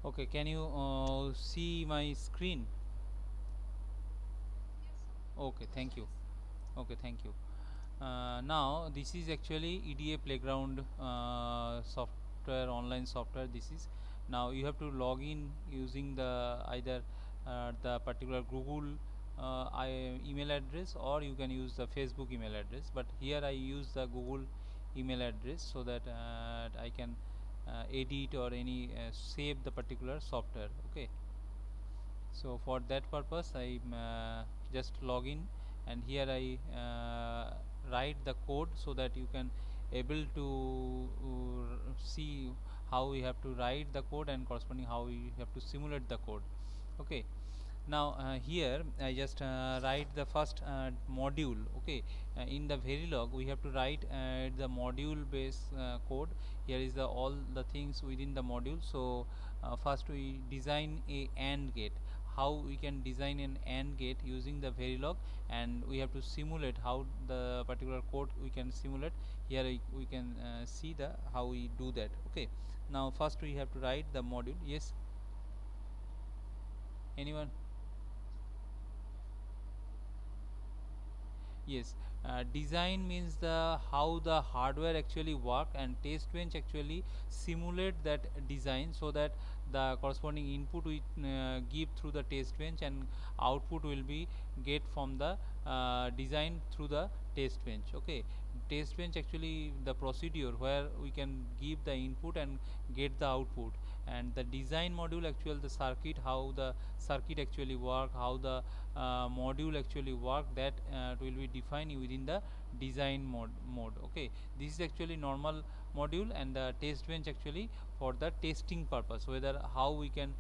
Okay, can you see my screen? Okay, thank you. Okay, thank you. Now this is actually EDA playground software, online software. This is now you have to log in using the either the particular Google email address, or you can use the Facebook email address. But here I use the Google email address so that I can edit or any save the particular software. Okay, so for that purpose I just log in, and here I write the code so that you can able to see how we have to write the code and corresponding how we have to simulate the code. Okay, now here I just write the first module. Okay, in the Verilog we have to write the module based code. Here is the all the things within the module. So first we design a AND gate. How we can design an AND gate using the Verilog, and we have to simulate how the particular code we can simulate. Here we can see the how we do that. Okay, now first we have to write the module. Yes, anyone? Yes, design means the how the hardware actually work, and test bench actually simulate that design so that the corresponding input we give through the test bench, and output will be get from the design through the test bench. Okay, test bench actually the procedure where we can give the input and get the output, and the design module actually the circuit, how the circuit actually work, how the module actually work, that will be defined within the design mode. Okay, this is actually normal module, and the test bench actually for the testing purpose, whether how we can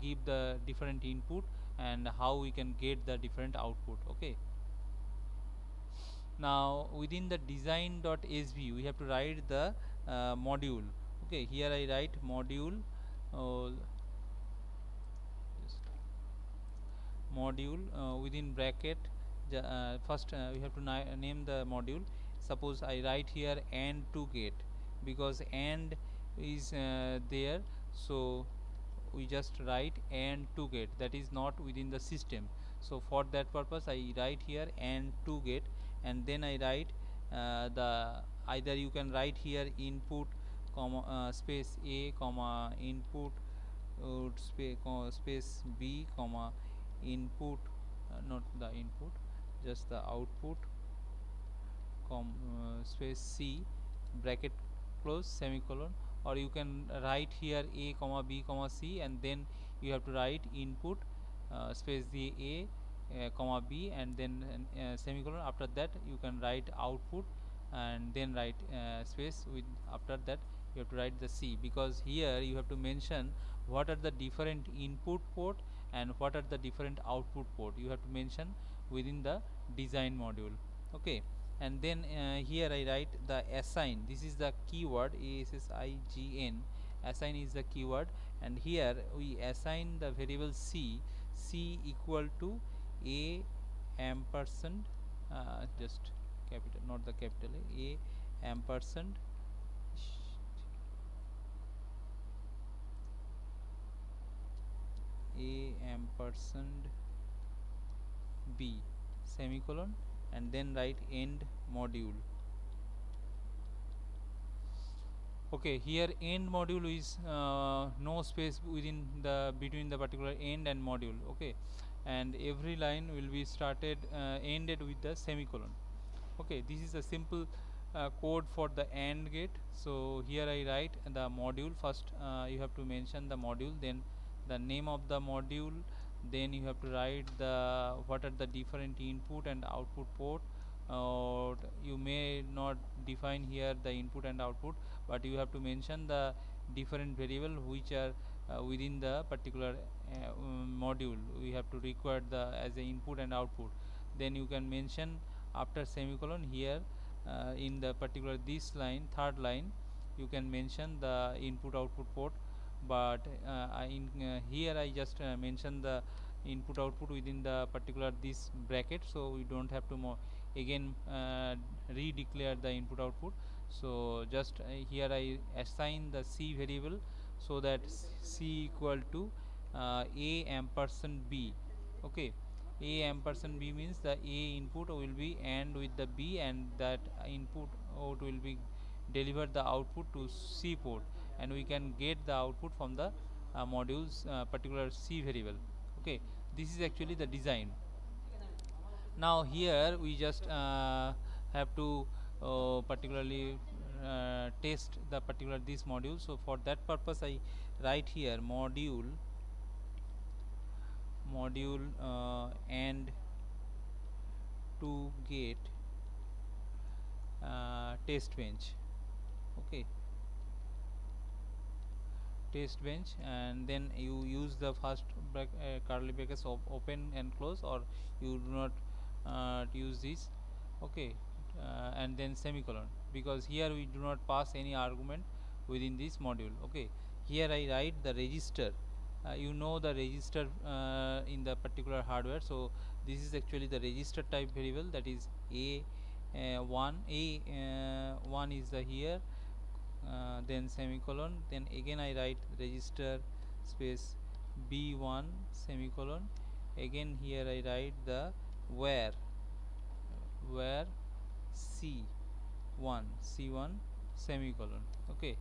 give the different input and how we can get the different output. Okay, now within the design.sv we have to write the module. Okay, here I write module, uh, module within bracket. First we have to name the module. Suppose I write here and to get, because and is there, so we just write and to get, that is not within the system. So for that purpose I write here and to get, and then I write the either you can write here input comma space a comma input space b comma input, not the input, just the output, space c bracket close semicolon, or you can write here a comma b comma c, and then you have to write input space the a comma b, and then semicolon. After that you can write output, and then write space with, after that you have to write the c, because here you have to mention what are the different input port and what are the different output port, you have to mention within the design module. Okay, and then here I write the assign. This is the keyword ASSIGN. Assign is the keyword, and here we assign the variable c equal to a ampersand, just capital, not the capital A ampersand a ampersand b semicolon, and then write end module. Okay, here end module is no space within the between the particular end and module. Okay, and every line will be started ended with the semicolon. Okay, this is a simple code for the AND gate. So here I write the module. First you have to mention the module, then the name of the module, then you have to write the what are the different input and output port, or you may not define here the input and output, but you have to mention the different variable which are within the particular module we have to require the as a input and output. Then you can mention after semicolon here in the particular this line, third line, you can mention the input output port, but here I just mention the input output within the particular this bracket, so we don't have to again re-declare the input output. So just here I assign the c variable so that c equal to a ampersand b. Okay, a ampersand b means the a input will be and with the b, and that input out will be deliver the output to c port, and we can get the output from the module's particular c variable. Okay, this is actually the design. Now here we just have to particularly test the particular this module. So for that purpose I write here module and to get test bench. Okay, test bench, and then you use the first curly brackets open and close, or you do not use this. Okay, and then semicolon, because here we do not pass any argument within this module. Okay, here I write the register. You know the register in the particular hardware, so this is actually the register type variable, that is a 1 is the here, then semicolon, then again I write register space b1 semicolon, again here I write the where c1 semicolon. Okay,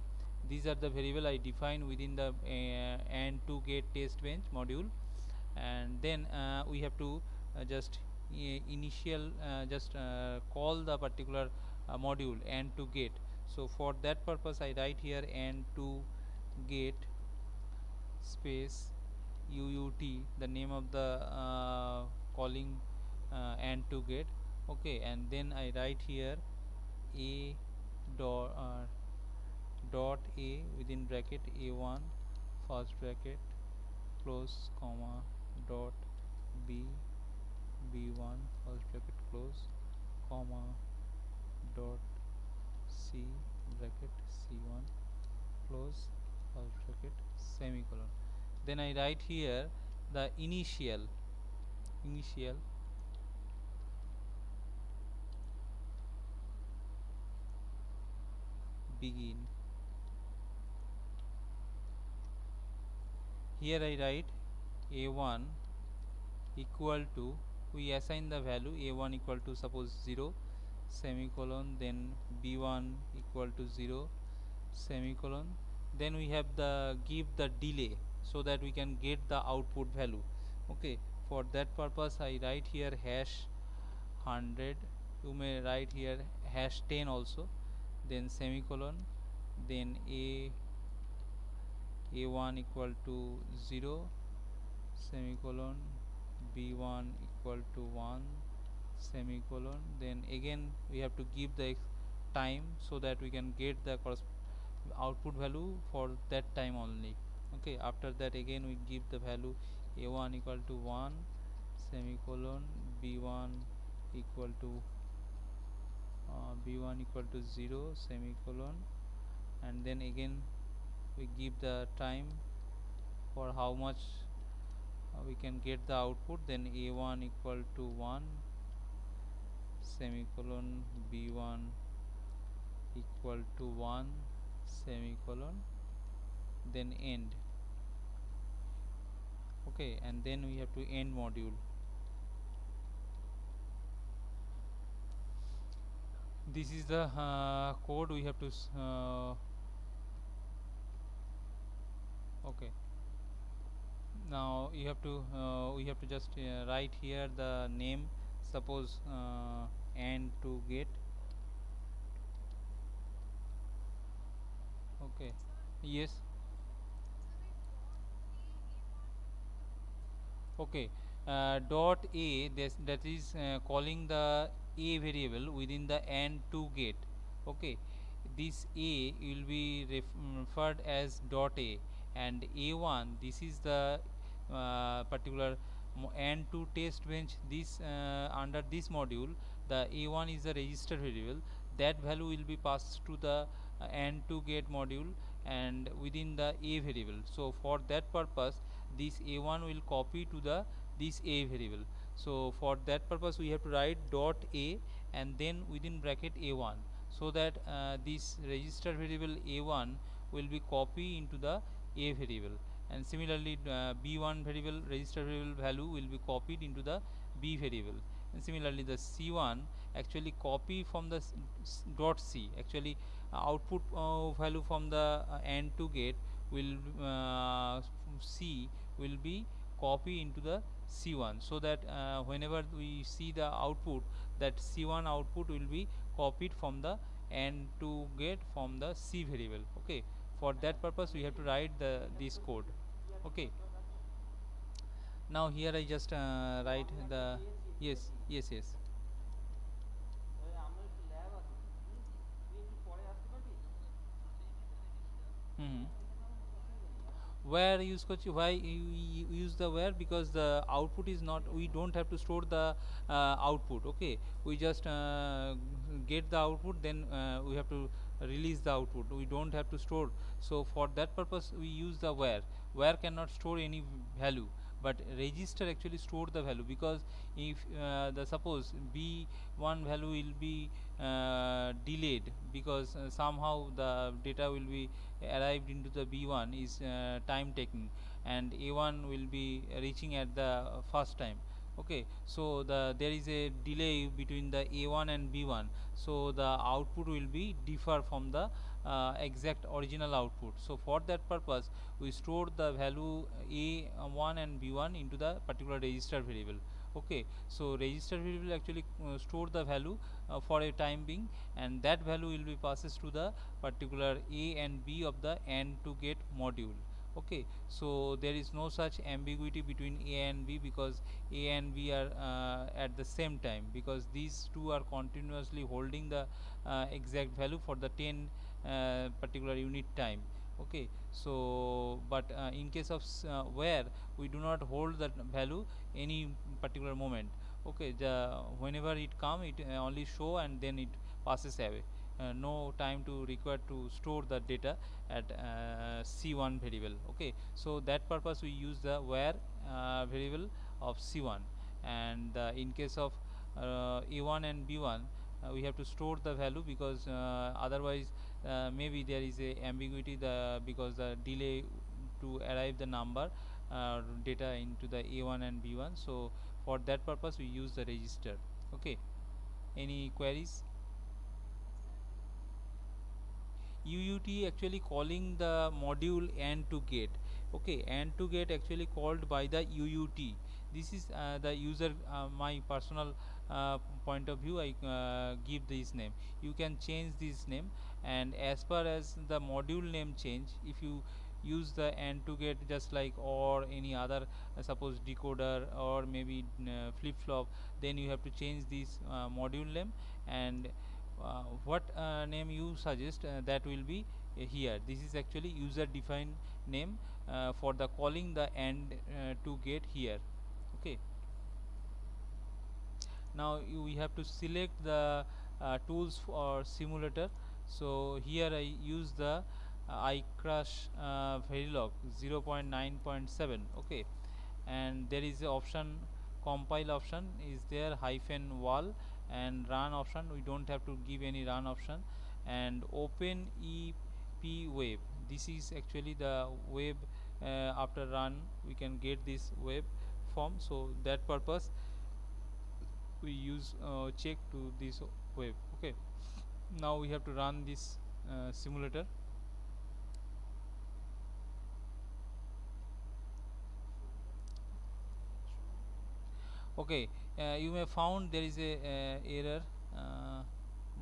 these are the variable I define within the and to get test bench module. And then we have to just initial just call the particular module and to get. So for that purpose I write here and to get space uut, the name of the calling and to get. Okay, and then I write here a dot a within bracket a1 first bracket close comma dot b b1 first bracket close comma dot c bracket c1 close first bracket semicolon. Then I write here the initial begin. Here I write a1 equal to, we assign the value a1 equal to suppose 0 semicolon, then b1 equal to 0 semicolon, then we have the give the delay so that we can get the output value. Okay, for that purpose I write here hash 100, you may write here hash 10 also, then semicolon, then a1 equal to 0 semicolon, b1 equal to 1 semicolon, then again we have to give the time so that we can get the output value for that time only. Okay, after that again we give the value a1 equal to 1 semicolon, b1 equal to 0 semicolon, and then again we give the time for how much we can get the output, then a1 equal to 1 semicolon, b1 equal to 1 semicolon, then end. Okay, and then we have to end module. This is the code we have to okay, now you have to we have to just write here the name, suppose and to get. Okay, yes. Okay, dot a, that is calling the a variable within the and to get. Okay, this a will be referred as dot a, and a1, this is the particular and to test bench. This under this module the a1 is the register variable, that value will be passed to the and to get module and within the a variable. So for that purpose this a1 will copy to the this a variable. So for that purpose we have to write dot a and then within bracket a1, so that this register variable a1 will be copy into the a variable, and similarly b1 variable register variable value will be copied into the b variable, and similarly the c1 actually copy from the dot c, actually output value from the AND to gate will c will be copy into the c1, so that whenever we see the output, that c1 output will be copied from the AND to gate from the c variable. Okay, for that purpose we have to write the this code. Okay, now here I just write the, yes, yes, yes. Hmm. Where use করছি, why you use the where, because the output is not, we don't have to store the output. Okay, we just get the output, then we have to release the output, we don't have to store. So for that purpose we use the where cannot store any value, but register actually store the value, because if the suppose b1 value will be delayed, because somehow the data will be arrived into the b1 is time taking, and a1 will be reaching at the first time. Okay, so there is a delay between the a1 and b1, so the output will be differ from the exact original output. So for that purpose we store the value a1 and b1 into the particular register variable. Okay, so register variable actually store the value for a time being, and that value will be passes to the particular a and b of the AND to gate module. Okay, so there is no such ambiguity between a and b, because a and b are at the same time, because these two are continuously holding the exact value for the 10 particular unit time. Okay, so but in case of where we do not hold that value any particular moment. Okay, the whenever it come, it only show and then it passes away. No time to require to store the data at c1 variable. Okay, so that purpose we use the where variable of c1, and in case of a1 and b1 we have to store the value, because otherwise maybe there is a ambiguity, the because the delay to arrive the number data into the a1 and b1. So for that purpose we use the register. Okay, any queries? UUT actually calling the module AND to gate. Okay, AND to gate actually called by the UUT. This is the user, my personal point of view, I give this name. You can change this name, and as far as the module name change, if you use the AND to gate just like or any other suppose decoder or maybe flip flop, then you have to change this module name, and what name you suggest, that will be here. This is actually user defined name for the calling the AND to gate here. Okay, now we have to select the tools for simulator. So here I use the iCrush Verilog 0.9.7. Okay, and there is a option, compile option is there, hyphen wall, and run option we don't have to give any run option, and open ep web, this is actually the web, after run we can get this web form. So that purpose we use check to this web. Okay, now we have to run this simulator. Okay, you may found there is a error, uh,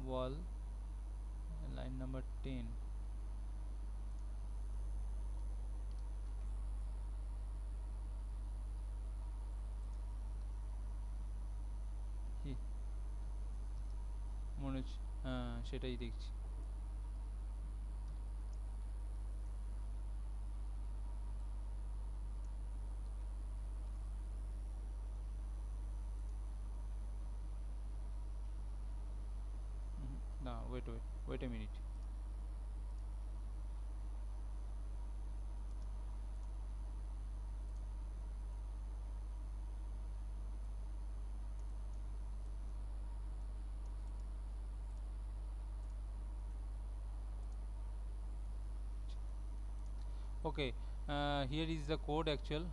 wall, line number 10. হি, মনে হচ্ছে সেটাই দেখছি। না, wait a minute. Okay, here is the code actual.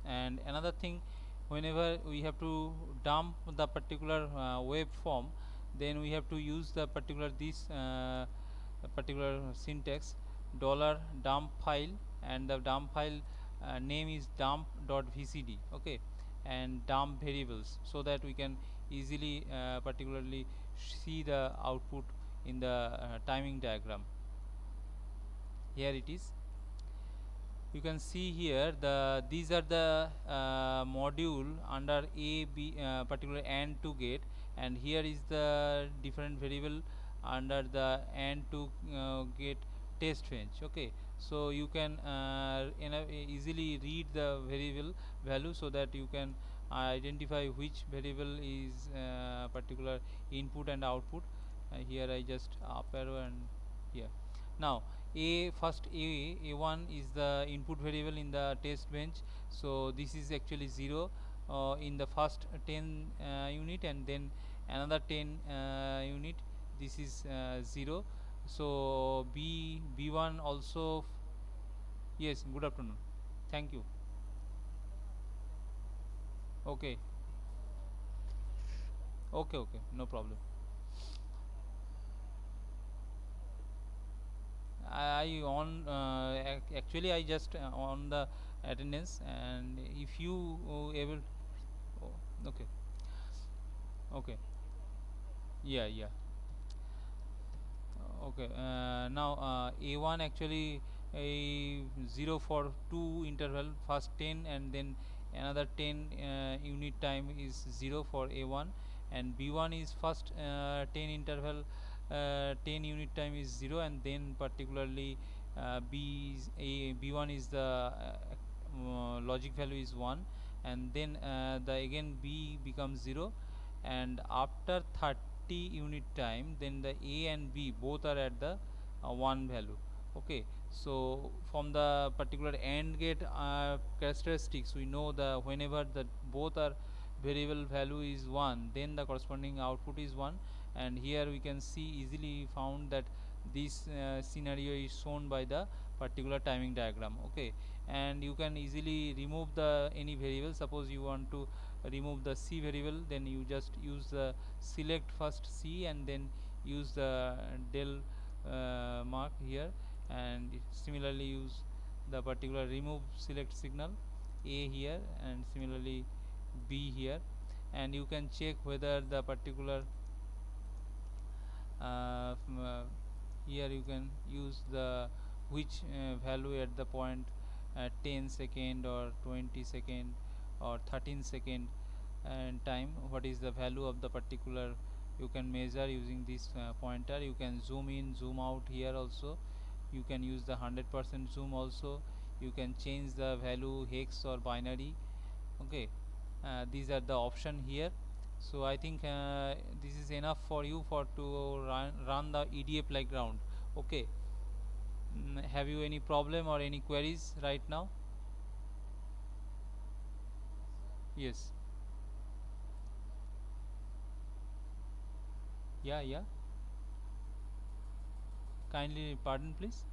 And another thing, whenever we have to dump the particular wave form, then we have to use the particular this particular syntax dollar dump file, and the dump file name is dump.vcd. Okay, and dump variables, so that we can easily particularly see the output in the timing diagram. Here it is. You can see here these are the module under a b particular and to get, and here is the different variable under the and to get test range. Okay, so you can easily read the variable value, so that you can identify which variable is particular input and output. Here I just up arrow, and here now a first a1 is the input variable in the test bench, so this is actually 0 in the first 10 unit, and then another 10 unit, this is 0. So b1 also yes, good afternoon, thank you. Okay, okay, okay, no problem. I on actually I just on the attendance, and if you able, oh, okay, okay, yeah, yeah. Okay, now A1 actually a 0 for 2 interval, first 10 and then another 10 unit time is 0 for A1, and B1 is first 10 interval, 10 unit time is 0, and then particularly B1 is the logic value is 1, and then the again B becomes 0, and after 30 unit time, then the A and B both are at the 1 value. Okay, so from the particular AND gate characteristics, we know the whenever the both are variable value is 1, then the corresponding output is 1. And here we can see easily found that this scenario is shown by the particular timing diagram. Okay, and you can easily remove the any variable. Suppose you want to remove the C variable, then you just use the select first C, and then use the del mark here, and similarly use the particular remove select signal A here, and similarly B here, and you can check whether the particular here you can use the which value at the point 10 second or 20 second or 13 second and time, what is the value of the particular, you can measure using this pointer. You can zoom in, zoom out here also. You can use the 100% zoom also. You can change the value hex or binary. Okay, these are the option here. So I think this is enough for you for to run the EDA playground. Okay, have you any problem or any queries right now? Yes, yeah, yeah, kindly pardon please.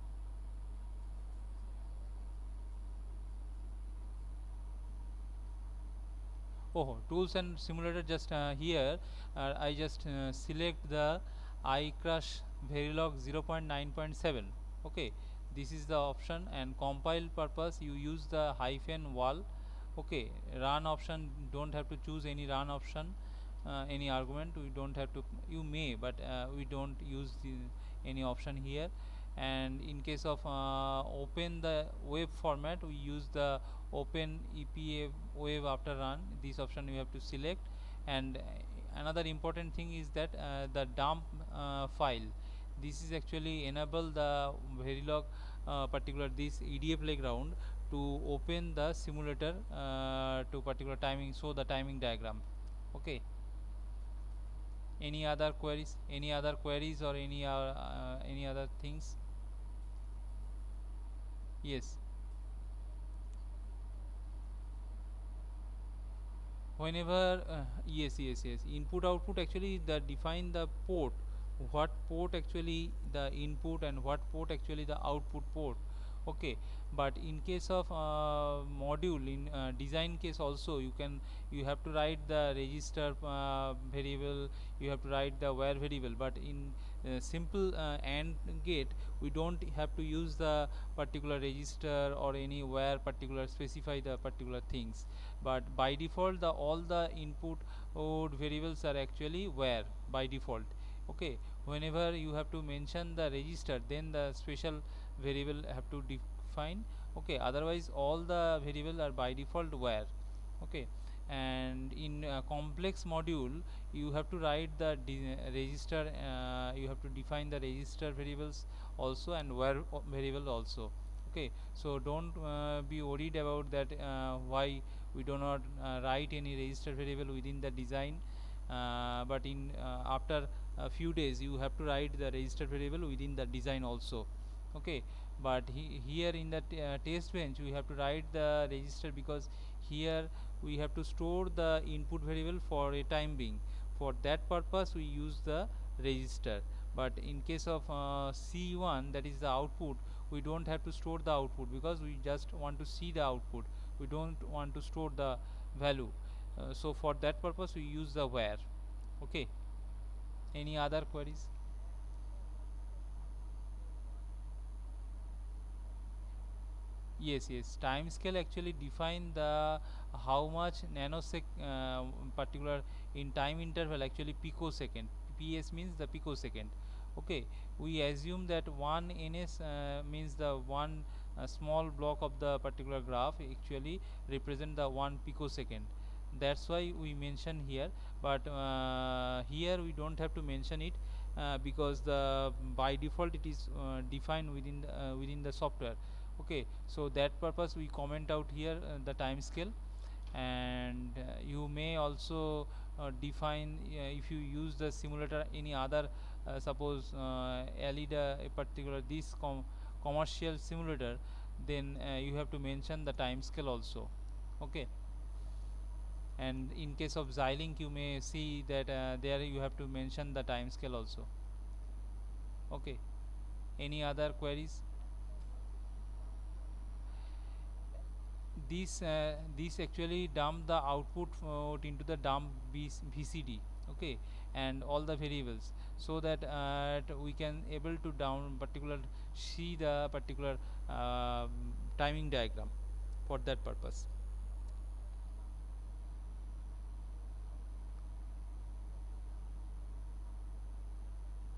Oh, tools and simulator, just here I just select the iCrush Verilog 0.9.7. Okay, this is the option, and compile purpose you use the hyphen wall. Okay, run option, don't have to choose any run option, any argument we don't have to, you may, but we don't use any option here. And in case of open the wave format, we use the open EPA wave after run, this option you have to select. And another important thing is that the dump file, this is actually enable the Verilog particular this EDA playground to open the simulator to particular timing, so the timing diagram. Okay, any other queries, any other queries or any other things? Yes, whenever yes, yes, yes, input output actually the define the port, what port actually the input and what port actually the output port. Okay, but in case of module, in design case also, you have to write the register variable, you have to write the where variable, but in simple AND gate we don't have to use the particular register or any where particular specify the particular things, but by default the all the input variables are actually where by default. Okay, whenever you have to mention the register, then the special variable have to define. Okay, otherwise all the variable are by default where. Okay, and in complex module you have to write the register, you have to define the register variables also and where variable also. Okay, so don't be worried about that, why we do not write any register variable within the design, but in after a few days you have to write the register variable within the design also. Okay, but here in the test bench we have to write the register, because here we have to store the input variable for a time being. For that purpose we use the register, but in case of C1, that is the output, we don't have to store the output because we just want to see the output, we don't want to store the value. So for that purpose we use the where. Okay, any other queries? Yes, yes. Time scale actually define the how much nanosec particular in time interval, actually picosecond. PS means the picosecond. Okay, we assume that one ns means the one small block of the particular graph actually represent the one picosecond. That's why we mention here, but here we don't have to mention it, because the by default it is defined within the software. Okay, so that purpose we comment out here the time scale. And you may also define, if you use the simulator any other, suppose LED a particular this commercial simulator, then you have to mention the time scale also. Okay, and in case of Xilinx you may see that there you have to mention the time scale also. Okay, any other queries? This actually dump the output into the dump VCD. Okay, and all the variables, so that we can able to down particular see the particular timing diagram for that purpose.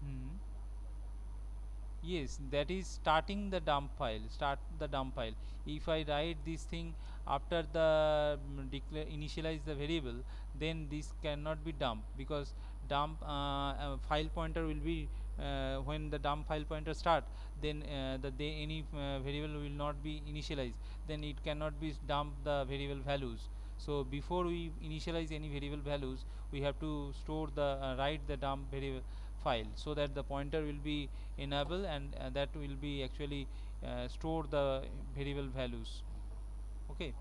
Hmm. Yes, that is starting the dump file. Start the dump file. If I write this thing after the declare initialize the variable, then this cannot be dumped, because dump file pointer will be when the dump file pointer start, then any variable will not be initialized. Then it cannot be dump the variable values. So before we initialize any variable values, we have to store the write the dump variable file, so that the pointer will be enable, and that will be actually store the variable values. Okay,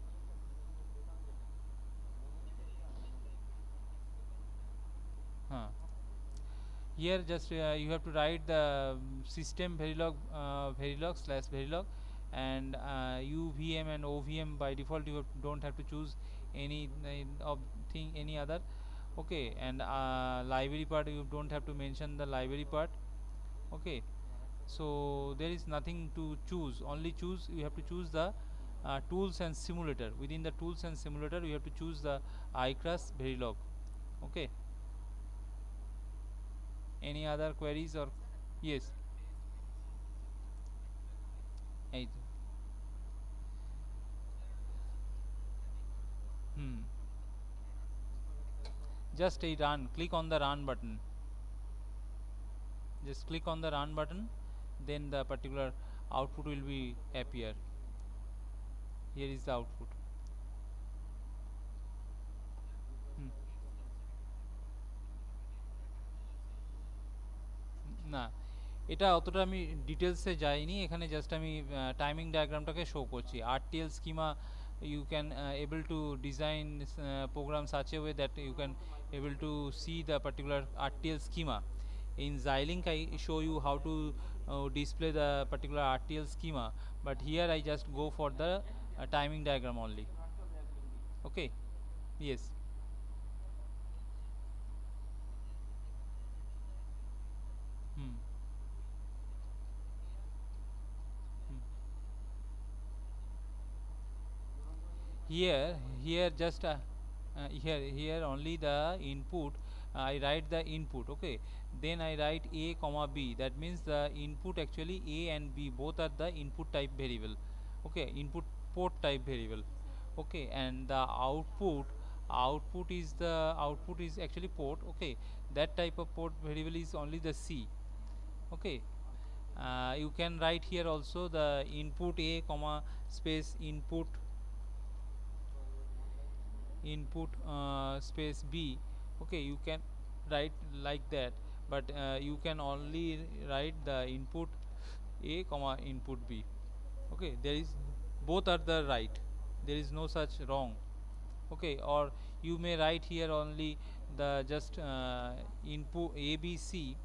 huh. Here just you have to write the system verilog verilog slash verilog, and UVM and OVM by default you don't have to choose any of thing any other. Okay, and library part you don't have to mention the library part. Okay, so there is nothing to choose, only choose you have to choose the tools and simulator. Within the tools and simulator you have to choose the iCrush verilog. Okay, any other queries or? Yes, I, hmm. Just a run, click on the run button, just click on the run button, then the particular output will be appear. Here is the output. Hmm. না, এটা অতটা আমি ডিটেলসে যাইনি, এখানে just আমি timing ডায়াগ্রামটাকে show করছি। RTL schema you can able to design program such a way that you can able to see the particular RTL schema. In Xilinx I show you how to display the particular RTL schema, but here I just go for the timing diagram only. Okay. Yes. Hmm. Hmm. Here just here only the input. I write the input. Okay, then I write a comma b. That means the input actually a and b both are the input type variable. Okay, input port type variable. Okay, and the output is actually port. Okay, that type of port variable is only the c. Okay, you can write here also the input a comma space input space b. Okay, you can write like that, but you can only write the input a comma input b. Okay, there is both are the right, there is no such wrong. Okay, or you may write here only the just input abc.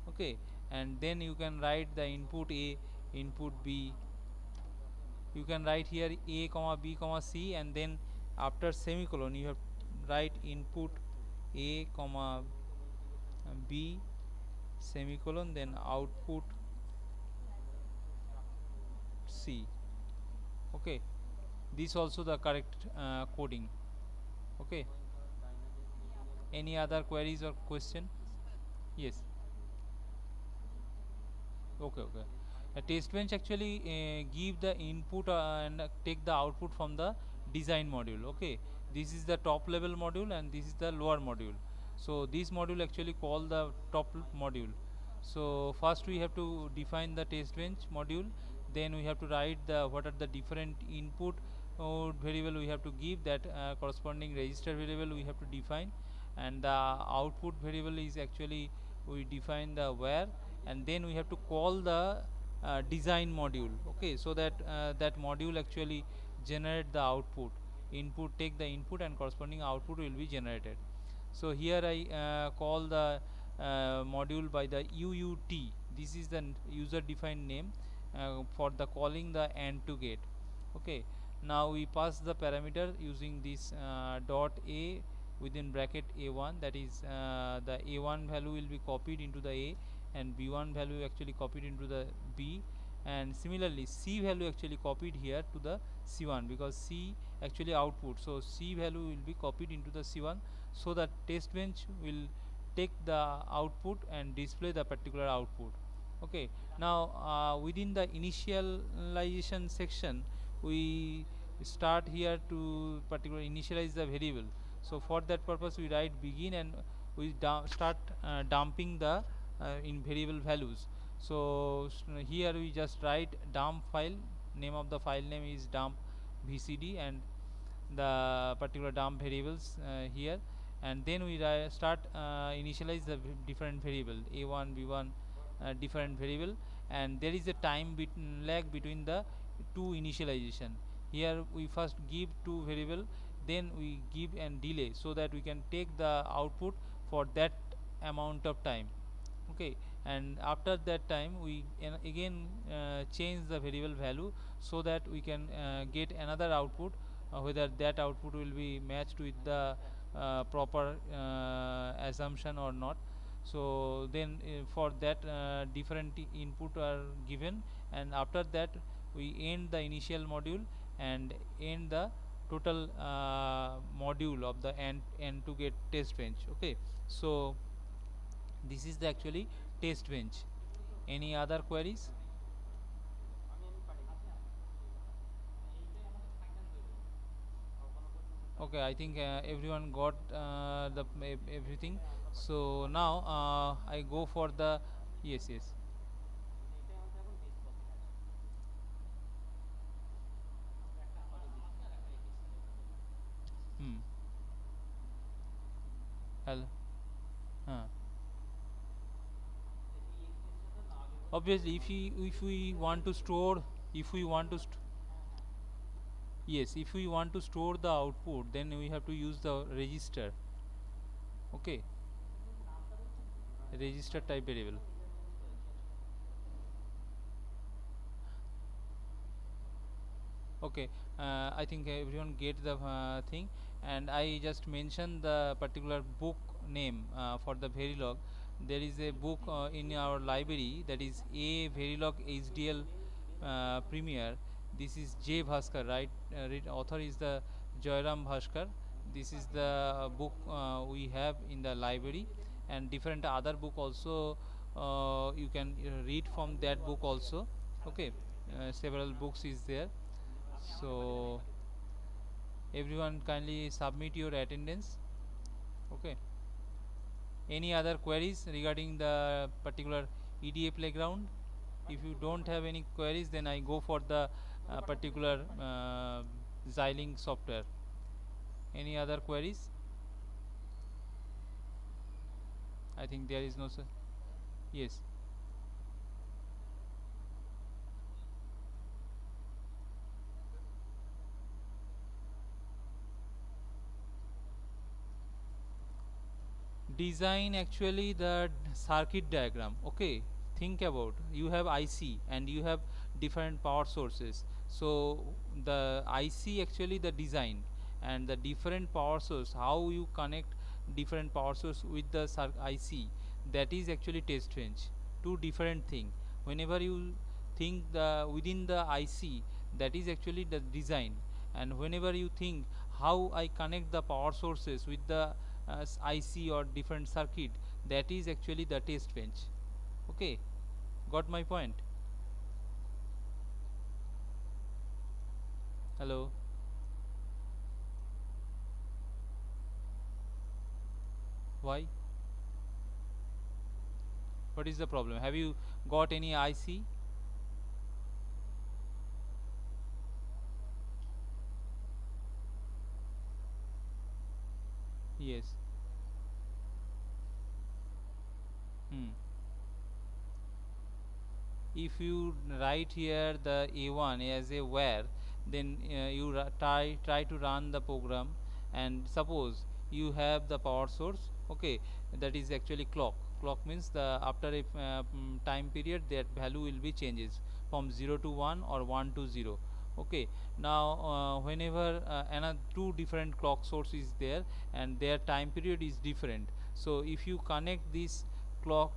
Okay, and then you can write the input a, input b. You can write here a comma b comma c, and then after semicolon you have write input a comma b semicolon, then output c. Okay, this also the correct coding. Okay, any other queries or question? Yes. Okay, okay. A test bench actually give the input and take the output from the design module. Okay, this is the top level module and this is the lower module. So this module actually call the module. So first we have to define the test bench module. Then we have to write the what are the different input variable we have to give, that corresponding register variable we have to define, and the output variable is actually we define the where, and then we have to call the design module. Okay, so that that module actually generate the output. Input take the input and corresponding output will be generated. So here I call the module by the UUT. This is the user defined name for the calling the AND to get. Okay, now we pass the parameter using this dot a within bracket a1, that is the a1 value will be copied into the a, and b1 value actually copied into the b, and similarly c value actually copied here to the c1 because c actually output, so c value will be copied into the c1, so that test bench will take the output and display the particular output. Okay, now within the initialization section we start here to particular initialize the variable. So for that purpose we write begin, and we start dumping the in variable values. So here we just write dump file, name of the file name is dump vcd, and the particular dump variables here, and then we start initialize the different variable a1 b1 different variable, and there is a time lag between the two initialization. Here we first give two variable, then we give and delay, so that we can take the output for that amount of time. Okay, and after that time we again change the variable value, so that we can get another output, whether that output will be matched with the proper assumption or not. So then for that different input are given, and after that we end the initial module and end the total module of the end to get test bench. Okay, so this is the actually test bench. Any other queries? Okay, I think everyone got the everything. So now I go for the yes, yes. Hmm. Hello. Huh. Obviously, if we want to store, if we want to yes, if we want to store the output, then we have to use the register. Okay, register type variable. Okay, I think everyone get the thing, and I just mentioned the particular book name for the Verilog. There is a book in our library, that is A Verilog HDL Premier. This is J Bhaskar, right? Author is the Joyram Bhaskar. This is the book we have in the library, and different other book also you can read from that book also. Okay, several books is there. So everyone kindly submit your attendance. Okay, any other queries regarding the particular EDA playground? If you don't have any queries, then I go for the particular Xiling software. Any other queries? I think there is no, sir. Yes. Design actually the circuit diagram. Okay, think about, you have IC and you have different power sources. So the IC actually the design, and the different power source, how you connect different power source with the IC, that is actually test bench. Two different thing. Whenever you think the within the IC, that is actually the design, and whenever you think how I connect the power sources with the IC or different circuit, that is actually the test bench. Okay, got my point? Hello. Why? What is the problem? Have you got any IC? Yes. Hmm. If you write here the A1 as a where, then you try to run the program, and suppose you have the power source. Okay, that is actually clock means the after a time period, that value will be changes from 0 to 1 or 1 to 0. Okay, now whenever another two different clock source is there, and their time period is different, so if you connect this clock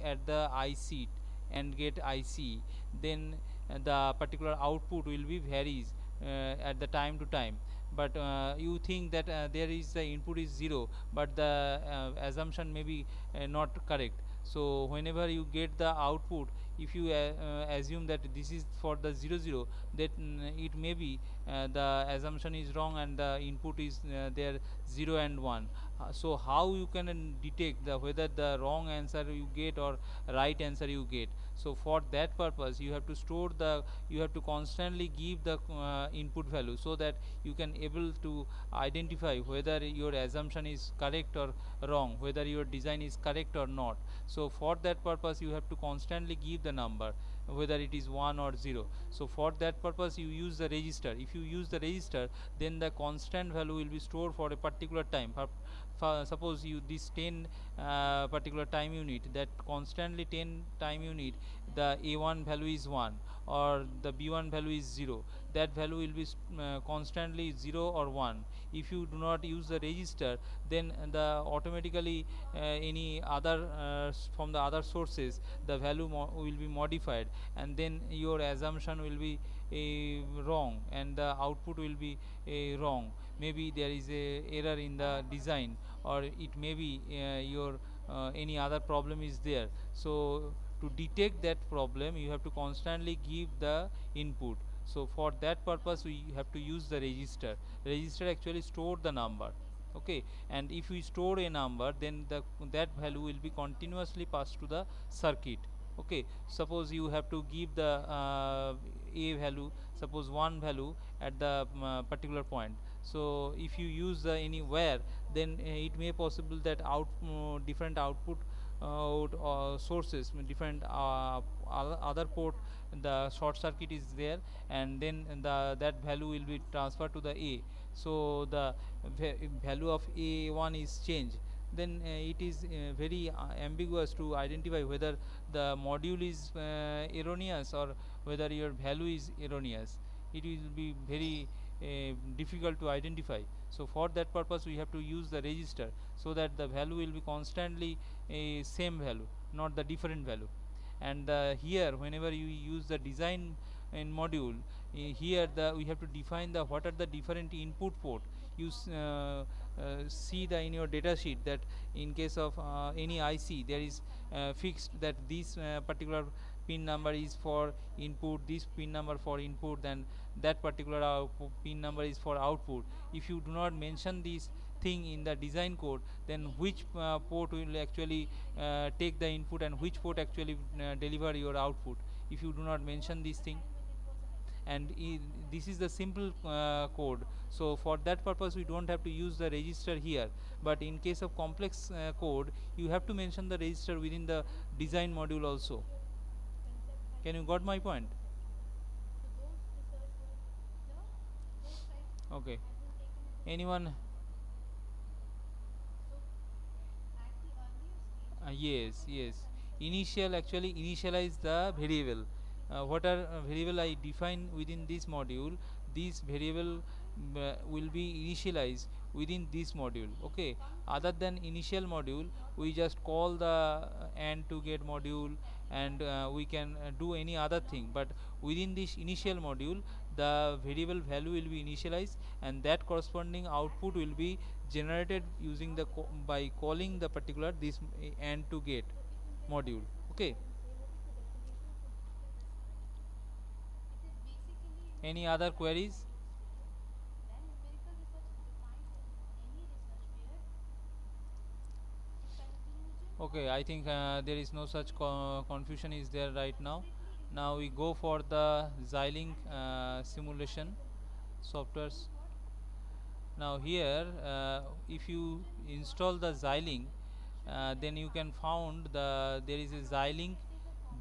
at the IC and get IC, then the particular output will be varies at the time to time. But you think that there is the input is 0, but the assumption may be not correct. So whenever you get the output, if you assume that this is for the 00, that it may be the assumption is wrong, and the input is there 0 and 1. So how you can detect the whether the wrong answer you get or right answer you get? So for that purpose, you have to store the, you have to constantly give the input value, so that you can able to identify whether your assumption is correct or wrong, whether your design is correct or not. So for that purpose, you have to constantly give the number, whether it is 1 or 0. So for that purpose, you use the register. If you use the register, then the constant value will be stored for a particular time. Suppose you this 10 particular time unit, that constantly 10 time unit, the A1 value is 1 or the B1 value is 0, that value will be constantly 0 or 1. If you do not use the register, then the automatically any other from the other sources, the value will be modified, and then your assumption will be wrong, and the output will be wrong. Maybe there is a error in the design, or it may be your any other problem is there. So to detect that problem, you have to constantly give the input. So for that purpose, we have to use the register actually store the number. Okay, and if we store a number, then that value will be continuously passed to the circuit. Okay, suppose you have to give the a value, suppose one value at the particular point. So if you use the anywhere, then it may possible that different output sources, different other port, the short circuit is there, and then that value will be transferred to the A. So the value of A1 is changed, then it is very ambiguous to identify whether the module is erroneous or whether your value is erroneous. it will be very difficult to identify. So for that purpose we have to use the register, so that the value will be constantly a same value, not the different value. And here whenever you use the design in module, here the we have to define the what are the different input port. You see the in your data sheet that in case of any IC there is fixed that this particular pin number is for input, this pin number for input, then that particular pin number is for output. If you do not mention this thing in the design code, then which port will actually take the input and which port actually deliver your output, if you do not mention this thing. And this is the simple code, so for that purpose we don't have to use the register here. But in case of complex code, you have to mention the register within the design module also. Can you got my point? Okay. Anyone? Yes, yes. Initial actually initialize the variable. What are variable I define within this module? This variable will be initialized within this module. Okay. Other than initial module, we just call the and to get module, and we can do any other thing. But within this initial module, the variable value will be initialized, and that corresponding output will be generated using the by calling the particular this and to get module. Okay. Any other queries? Okay, I think there is no such confusion is there right now. Now we go for the Xilinx simulation softwares. Now here, if you install the Xilinx, then you can found there is a Xilinx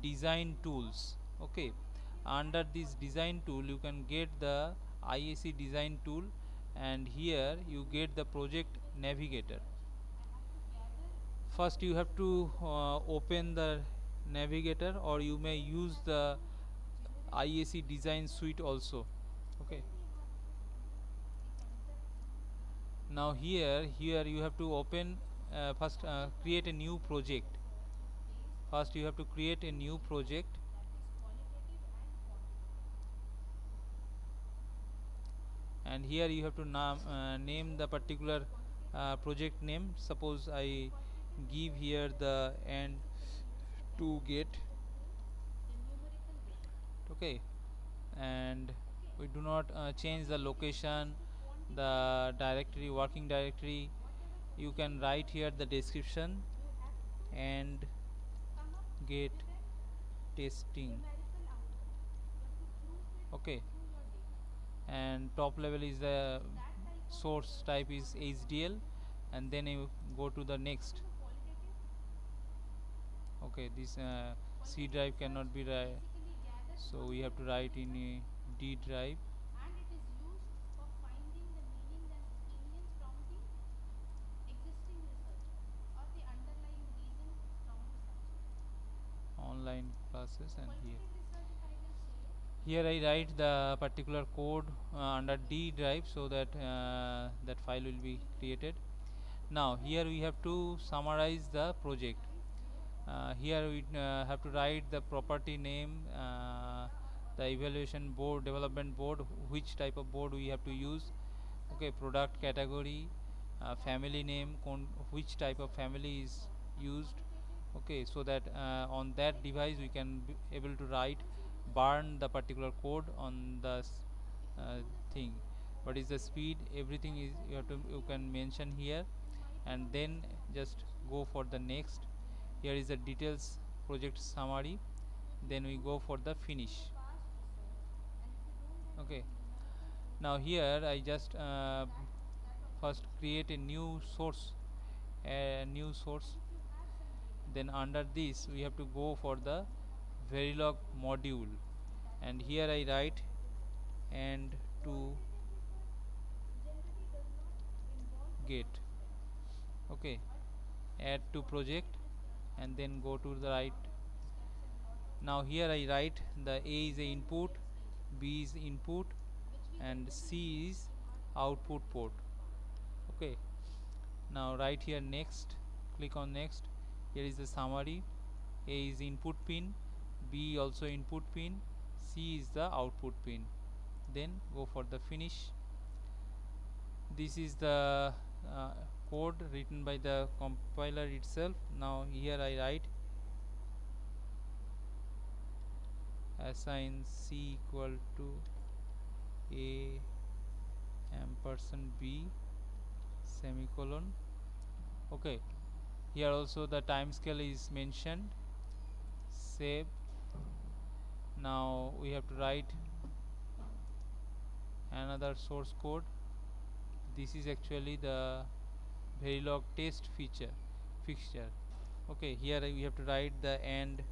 design tools. Okay, under this design tool you can get the IAC design tool, and here you get the project navigator. First you have to open the navigator, or you may use the IAC design suite also. Okay. Now here you have to open first create a new project. First you have to create a new project, and here you have to name the particular project name. Suppose I give here the and to get. Okay. And we do not change the location, the directory, working directory. You can write here the description and get testing. Okay. And top level is the source type is HDL, and then you go to the next. Okay, this C drive cannot be so we have to write in a D drive. Online classes, and here I write the particular code under D drive, so that that file will be created. Now here we have to summarize the project. Here we have to write the property name, the evaluation board, development board, which type of board we have to use. Okay, product category, family name, which type of family is used. Okay, so that on that device we can be able to write, burn the particular code on the uh, thing. What is the speed, everything is you can mention here, and then just go for the next. Here is the details project summary, then we go for the finish. Okay. Now here I just first create a new source. Then under this we have to go for the Verilog module, and here I write and to get. Okay, add to project, and then go to the right. Now here I write the A is the input, B is input, and C is output port. Okay, now right here next, click on next. Here is the summary. A is input pin, B also input pin, C is the output pin. Then go for the finish. This is the uh, code written by the compiler itself. Now here I write assign C equal to A ampersand B semicolon. Okay, here also the time scale is mentioned. Save. Now we have to write another source code. This is actually the Verilog test fixture. Okay, here we have to write the and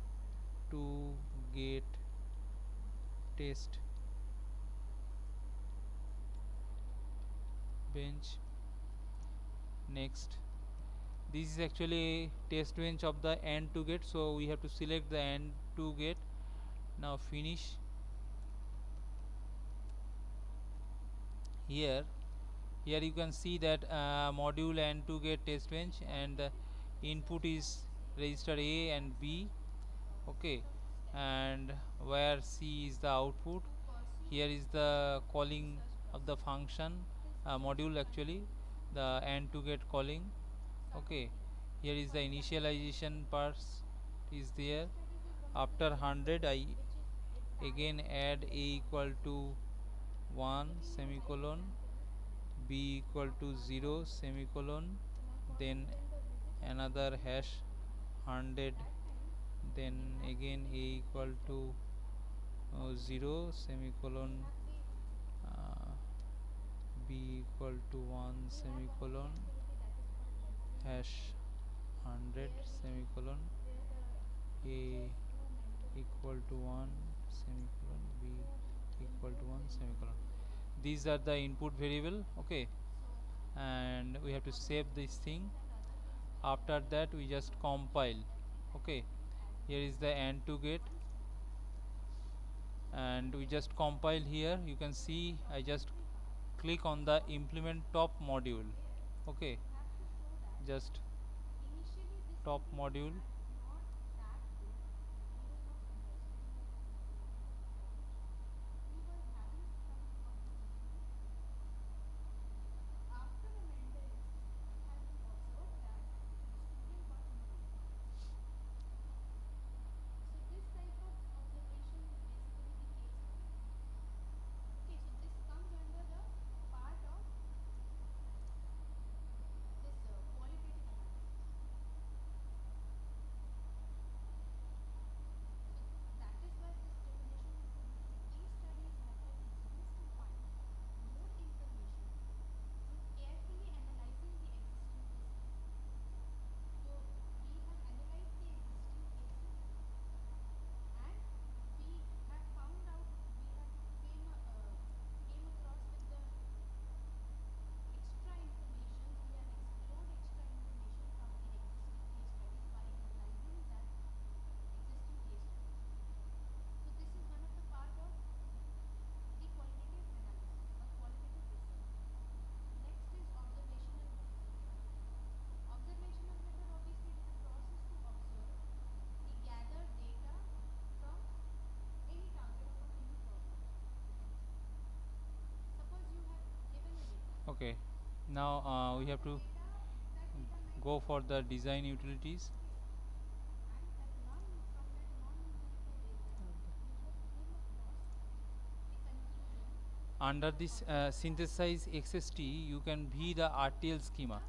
to get test bench. Next, this is actually test bench of the and to get, so we have to select the and to get. Now finish. Here you can see that module and to get test bench, and the input is register A and B. Okay, and where C is the output. Here is the calling of the function module, actually the and to get calling. Okay, here is the initialization parts is there. After 100 I again add A equal to 1 semicolon, B equal to 0 semicolon, then another hash 100, then again A equal to 0 semicolon, uh, B equal to 1 semicolon, hash 100 semicolon, A equal to 1 semicolon, B equal to 1 semicolon. These are the input variable. Okay, and we have to save this thing. After that we just compile. Okay, here is the and to get, and we just compile. Here you can see I just click on the implement top module. Okay, just top module. Okay, now we have to go for the design utilities. Under this synthesize XST you can view the RTL schema.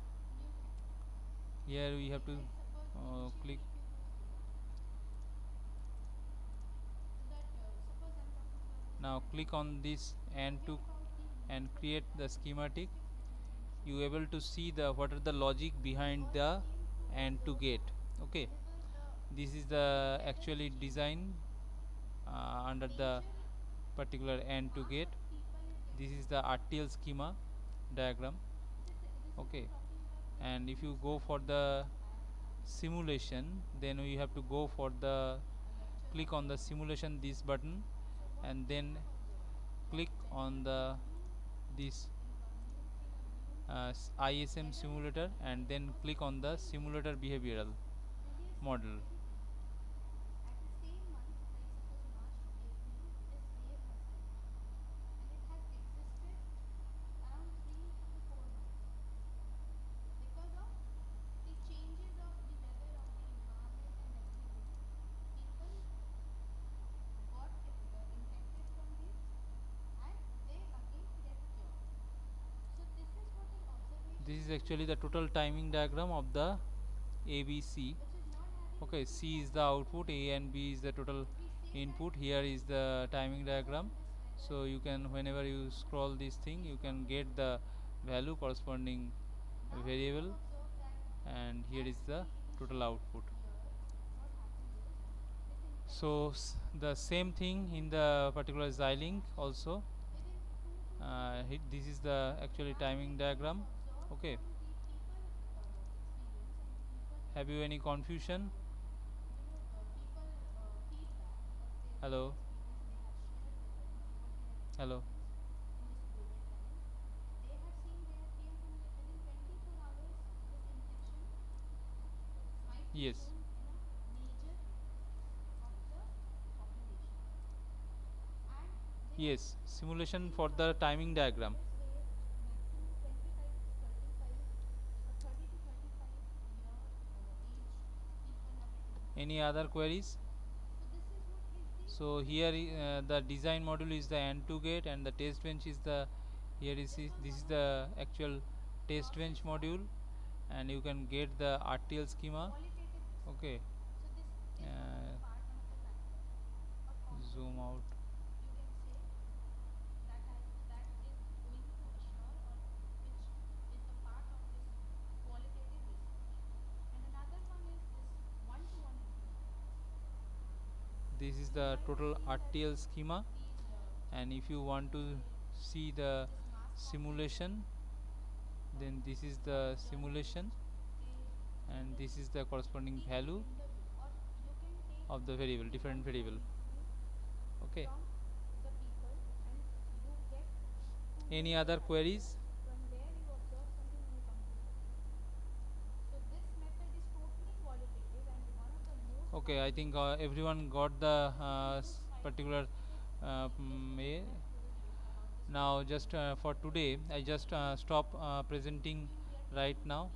Here we have to click. Now click on this and create the schematic. You able to see the what are the logic behind the and to get. Okay, this is the actually design under the particular and to get. This is the RTL schema diagram. Okay, and if you go for the simulation, then we have to go for the click on the simulation this button, and then click on the this ISM simulator, and then click on the simulator behavioral model. This is actually the total timing diagram of the ABC. Okay, C is the output, A and B is the total input. Here is the timing diagram. So you can, whenever you scroll this thing, you can get the value corresponding variable, and here is the total output. So the same thing in the particular Xilinx also. This is the actually timing diagram. Okay, have you any confusion? Hello, hello. Yes, yes, simulation for the timing diagram. Any other queries? So here the design module is the N2 gate, and the test bench is the, here is this is the actual test bench module, and you can get the RTL schema. Okay, zoom out. This is the total RTL schema, and if you want to see the simulation, then this is the simulation, and this is the corresponding value of the variable, different variable. Okay, any other queries? Okay, I think everyone got the particular now just for today I just stop presenting right now.